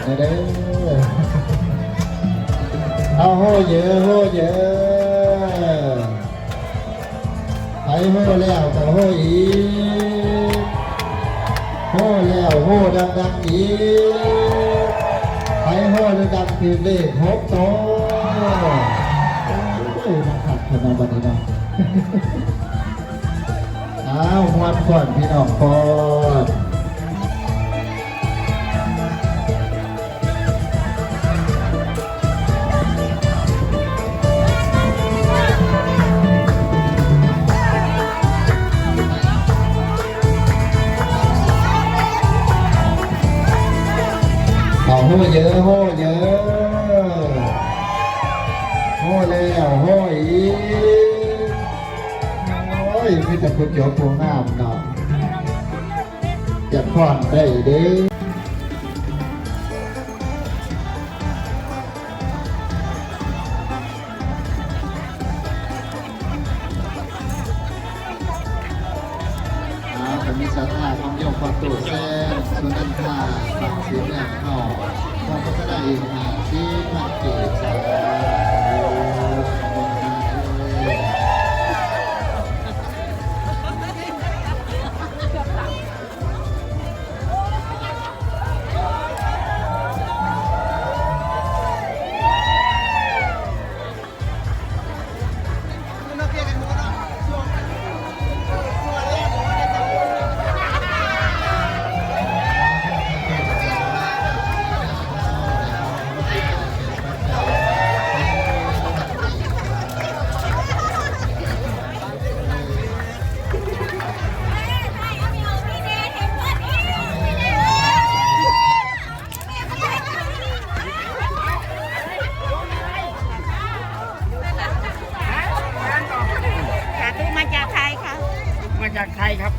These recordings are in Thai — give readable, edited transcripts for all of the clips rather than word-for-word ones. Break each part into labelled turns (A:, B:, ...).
A: เด้อเอาโหเยอะโหเยอะไปโหแล้วก็โหอีกโหแล้วโหดังๆอีกไปโหดังๆคือเลข6 โตโอ้ยมาขัดกันเอาบัดนี้เนาะอ้าวมวนก่อนพี่น้องก่อนเอาโหเยอะโหเยอะโหแล้วโหอีกโอ้ยมีแต่คนโยกตัวงามเนาะจะพรได้เด้ผมมีศรัทธาความยกความตัวแซ่สุนันทาฟังเสียงอย่างหน่อความพัฒนาเองหาที่พักเกิดสา
B: มาจากไทยครับ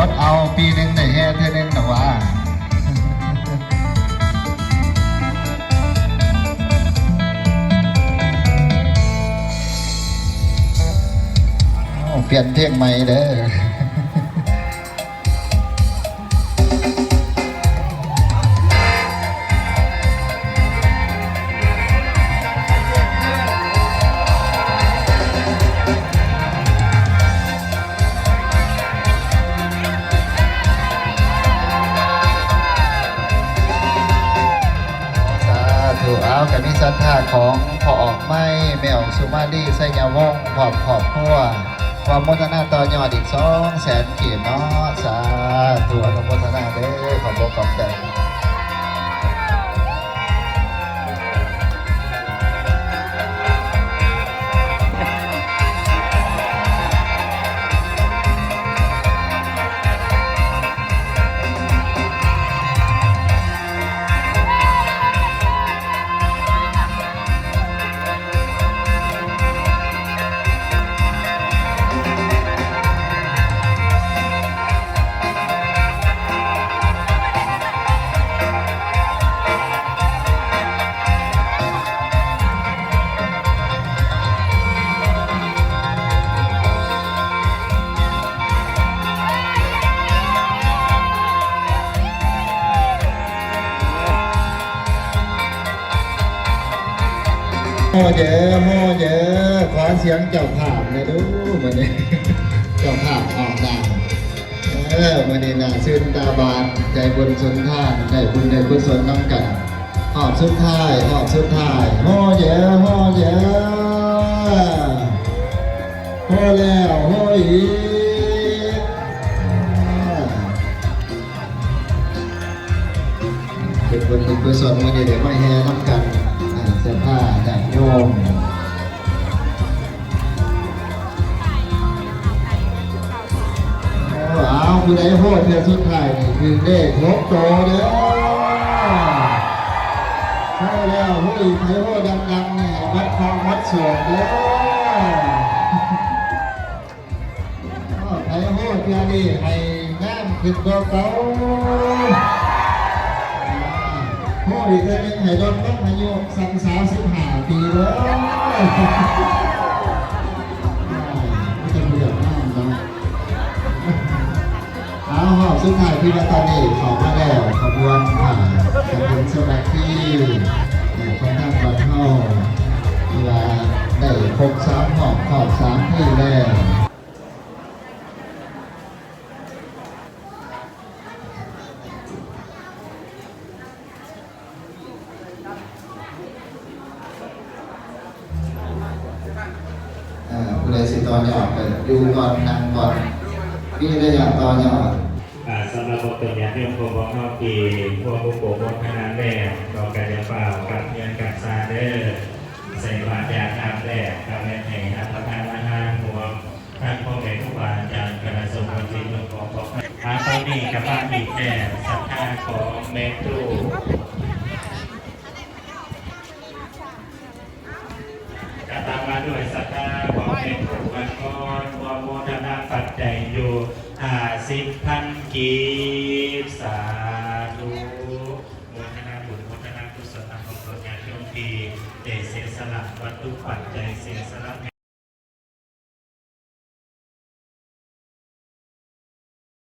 A: อดเอาปีหนึ่งได้แห่เท่านึงนะว่าเปลี่ยนเพลงใหม่เด้อเอากับมิสัทธาของพอออกไม่แมวสุมาลีไสยาวงขอบครัวความโมทนาต่อยอดอีก200,000 กีบเนาะสาธุอนุโมทนาเด้อขอบอกขอบใจ โม่เยอะโม่เยอะขอเสียงเจ้าภาพเลยดูมันนี่ เจ้าภาพออกดังมันนี่น่าชื่นตาบานใจบุญสุนทานใจบุญใจกุศลน้ำกันหอบสุดท้ายหอบสุดท้ายโม่เยอะโม่เยอะโม่แล้วโม่อีกเป็นบุญเป็นกุศลมันนี่เดี๋ยวมาแห่น้ำกันเสื้อผ้าแต่โยมเอาผู้ใดโหดเพื่อสุดท้ายนี่คือเลขหกโตเด้อโหแล้วผู้อีกใครโหดังๆเนี่ยวัดคลองวัดสวนเด้อใครโหดเพื่อนี่ให้น้ำขึ้นตัวเก่าโหอีกคนนึงให้รถต้องอายุ35 ปีเด้อไม่ต้องเดือดร้อนนะเอาหอบสุดท้ายพี่วัตานีขอมาแล้วขบวนผ่านจะเป็นสมาธิของทางวัดเฮาเวลาได้ครบ3หอบขอบ3ที่แล้วผู้ใดสิตอนนี้ออกไปดูก่อนนั่งก่อนพี่ได้อยากตอนนี้ออก
C: สำหรับบทตัวอย่างที่ผมบอกเข้าปีพวกผู้ปกครองคณะแรกต่อการจะเปล่ากับเรียนกับซาเดอร์ใส่บาตรยาทำแรกกับแม่แห่งอัปทานอาหารหัวท่านพ่อแม่ผู้บาอาจารย์คณะสงฆ์วันที่เมืองของตอนนี้กับบ้านอีกแก่ศรัทธาของแม่ตู้จะตามมาด้วยศรัทธาของแม่ตู้วันก่อนวโมทนาปัจจัยอยู่50,000 กีบสาธุโมทนาบุญโมทนากุศลของตนญาติโยมที่ได้เสียสละวัตถุปัจจัยเสียสละแผ่